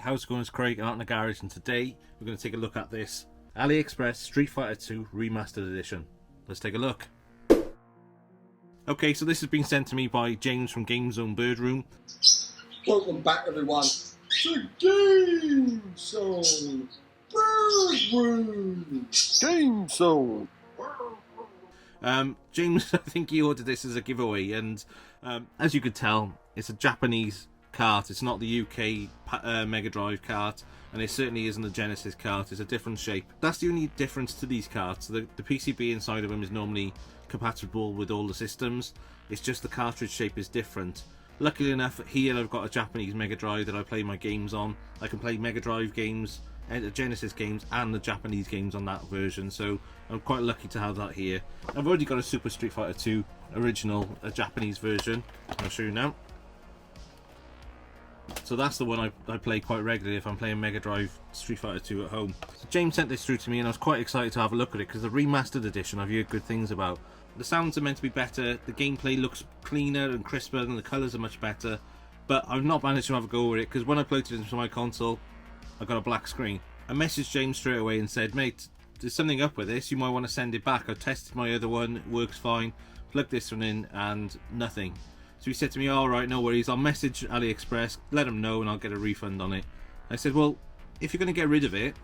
how's it going? It's Craig out in the garage, and today we're going to take a look at this AliExpress Street Fighter 2 Remastered Edition. Let's take a look. Okay, so this has been sent to me by James from GameZone Birdroom. Welcome back, everyone, to GameZone Birdroom. GameZone. James, I think he ordered this as a giveaway, and as you could tell, it's a Japanese cart. It's not the UK Mega Drive cart, and it certainly isn't the Genesis cart. It's a different shape. That's the only difference to these carts. The PCB inside of them is normally compatible with all the systems. It's just the cartridge shape is different. Luckily enough, here I've got a Japanese Mega Drive that I play my games on. I can play Mega Drive games, Genesis games, and the Japanese games on that version, so I'm quite lucky to have that here. I've already got a Super Street Fighter 2 original, a Japanese version. I'll show you now. So that's the one I play quite regularly if I'm playing Mega Drive Street Fighter 2 at home. So James sent this through to me, and I was quite excited to have a look at it because the remastered edition I've heard good things about. The sounds are meant to be better, the gameplay looks cleaner and crisper, and the colours are much better. But I've not managed to have a go with it because when I played it into my console, I got a black screen. I messaged James straight away and said, mate, there's something up with this, you might want to send it back. I've tested my other one, it works fine, plugged this one in and nothing. So he said to me, alright, no worries, I'll message AliExpress, let them know, and I'll get a refund on it. I said, well, if you're going to get rid of it,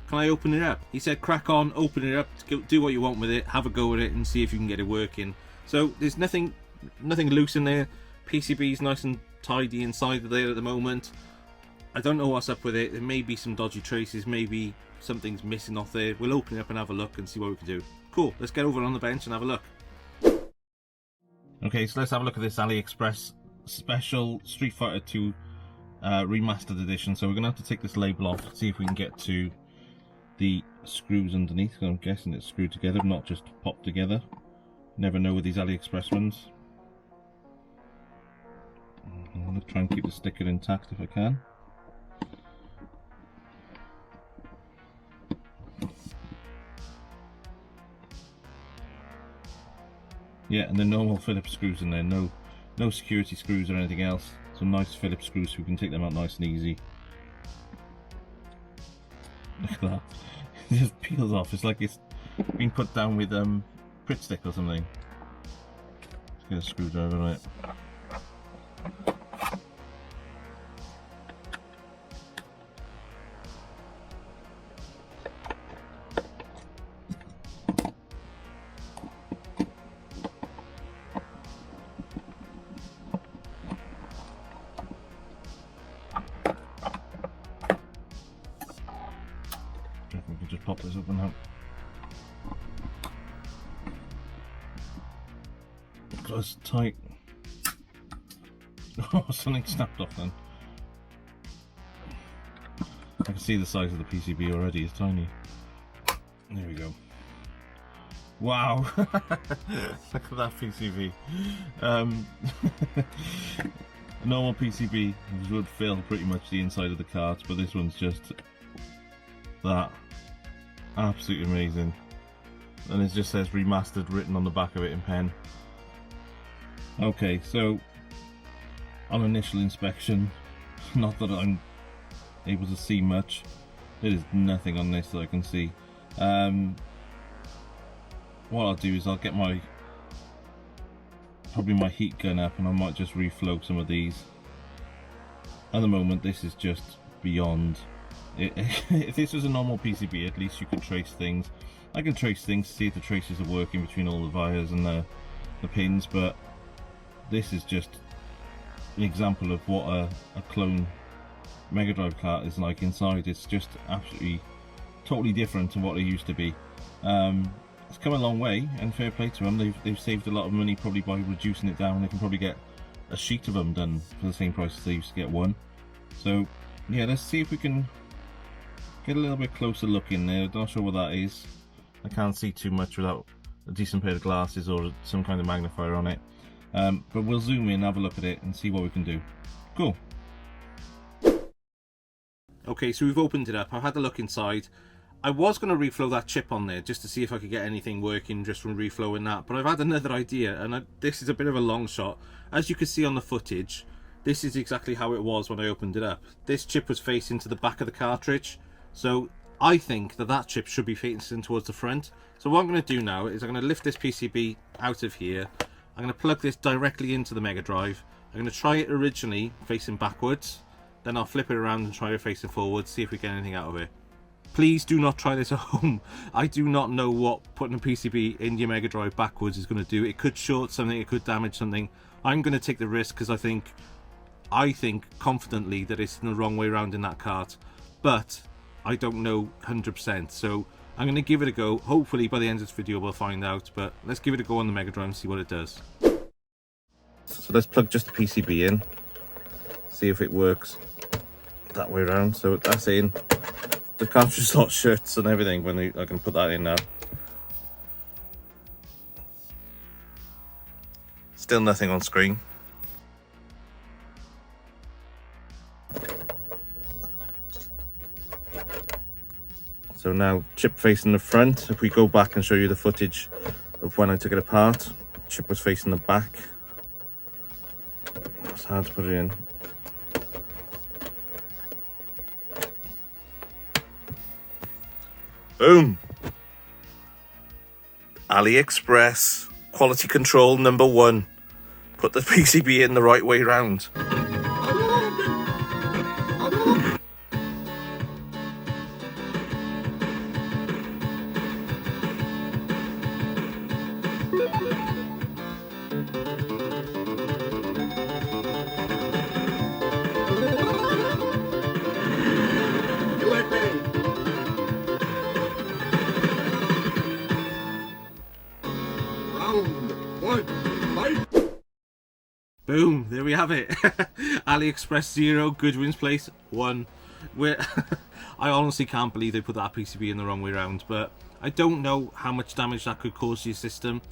can I open it up? He said, crack on, open it up, do what you want with it, have a go with it and see if you can get it working. So there's nothing loose in there. PCB's nice and tidy inside of there at the moment. I don't know what's up with it. There may be some dodgy traces, maybe something's missing off there. We'll open it up and have a look and see what we can do. Cool, let's get over on the bench and have a look. Okay, so let's have a look at this AliExpress special Street Fighter 2 Remastered Edition. So we're going to have to take this label off, see if we can get to the screws underneath. I'm guessing it's screwed together, not just popped together. Never know with these AliExpress ones. I'm going to try and keep the sticker intact if I can. Yeah, and the normal Phillips screws in there, no security screws or anything else. Some nice Phillips screws so we can take them out nice and easy. Look at that. It just peels off. It's like it's been put down with Pritt stick or something. Let's get a screwdriver on it. We can just pop this open now. Close tight. Oh, something snapped off then. I can see the size of the PCB already, it's tiny. There we go. Wow! Look at that PCB. A normal PCB would fill pretty much the inside of the cart, but this one's just that. Absolutely amazing. And it just says remastered written on the back of it in pen. Okay, so on initial inspection, not that I'm able to see much, there is nothing on this that I can see. What I'll do is I'll get probably my heat gun up, and I might just reflow some of these. At the moment this is just beyond. If this was a normal PCB, at least you could trace things. I can trace things to see if the traces are working between all the wires and the pins, but this is just an example of what a clone Mega Drive cart is like inside. It's just absolutely totally different to what it used to be. It's come a long way, and fair play to them. They've saved a lot of money probably by reducing it down. They can probably get a sheet of them done for the same price as they used to get one. So yeah, let's see if we can get a little bit closer look in there. I'm not sure what that is. I can't see too much without a decent pair of glasses or some kind of magnifier on it. But we'll zoom in, have a look at it and see what we can do. Cool. Okay, so we've opened it up. I've had a look inside. I was going to reflow that chip on there just to see if I could get anything working just from reflowing that, but I've had another idea, and this is a bit of a long shot. As you can see on the footage, this is exactly how it was when I opened it up. This chip was facing to the back of the cartridge, so I think that that chip should be facing towards the front. So what I'm going to do now is I'm going to lift this PCB out of here. I'm going to plug this directly into the Mega Drive. I'm going to try it originally facing backwards, then I'll flip it around and try it facing forwards, see if we get anything out of it. Please do not try this at home. I do not know what putting a PCB in your Mega Drive backwards is going to do. It could short something, it could damage something. I'm going to take the risk because I think confidently that it's in the wrong way around in that cart, but I don't know 100%, so I'm going to give it a go. Hopefully by the end of this video we'll find out, but let's give it a go on the Mega Drive and see what it does. So let's plug just the PCB in, see if it works that way around. So that's in. The cartridge slot shuts and everything when I can put that in now. Still nothing on screen. So now chip facing the front. If we go back and show you the footage of when I took it apart, chip was facing the back. It's hard to put it in. Boom! AliExpress quality control #1. Put the PCB in the right way round. Boom, there we have it. AliExpress 0, Goodwin's Place 1. I honestly can't believe they put that PCB in the wrong way around, but I don't know how much damage that could cause to your system.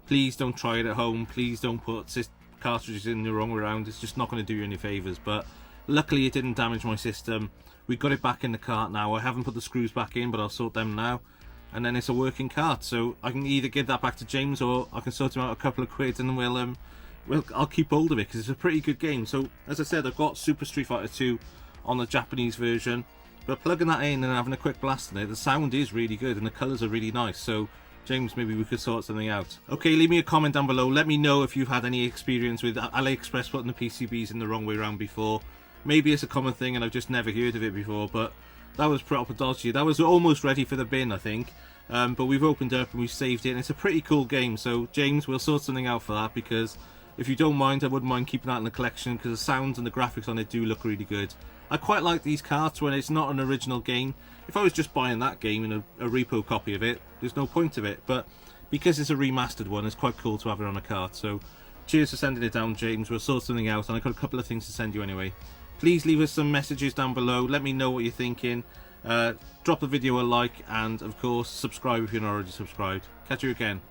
Please don't try it at home. Please don't put cartridges in the wrong way around. It's just not going to do you any favours, but luckily it didn't damage my system. We got it back in the cart now. I haven't put the screws back in, but I'll sort them now. And then it's a working cart, so I can either give that back to James or I can sort him out a couple of quid and I'll keep hold of it because it's a pretty good game. So as I said, I've got Super Street Fighter 2 on the Japanese version, but plugging that in and having a quick blast in it, the sound is really good and the colours are really nice. So James, maybe we could sort something out. Okay, leave me a comment down below. Let me know if you've had any experience with AliExpress putting the PCBs in the wrong way around before. Maybe it's a common thing and I've just never heard of it before, but that was proper dodgy. That was almost ready for the bin, I think. But we've opened up and we've saved it, and it's a pretty cool game. So James, we'll sort something out for that, because if you don't mind, I wouldn't mind keeping that in the collection because the sounds and the graphics on it do look really good. I quite like these carts when it's not an original game. If I was just buying that game and a repo copy of it, there's no point of it. But because it's a remastered one, it's quite cool to have it on a cart. So cheers for sending it down, James. We'll sort something out, and I've got a couple of things to send you anyway. Please leave us some messages down below. Let me know what you're thinking. Drop the video a like, and of course subscribe if you're not already subscribed. Catch you again.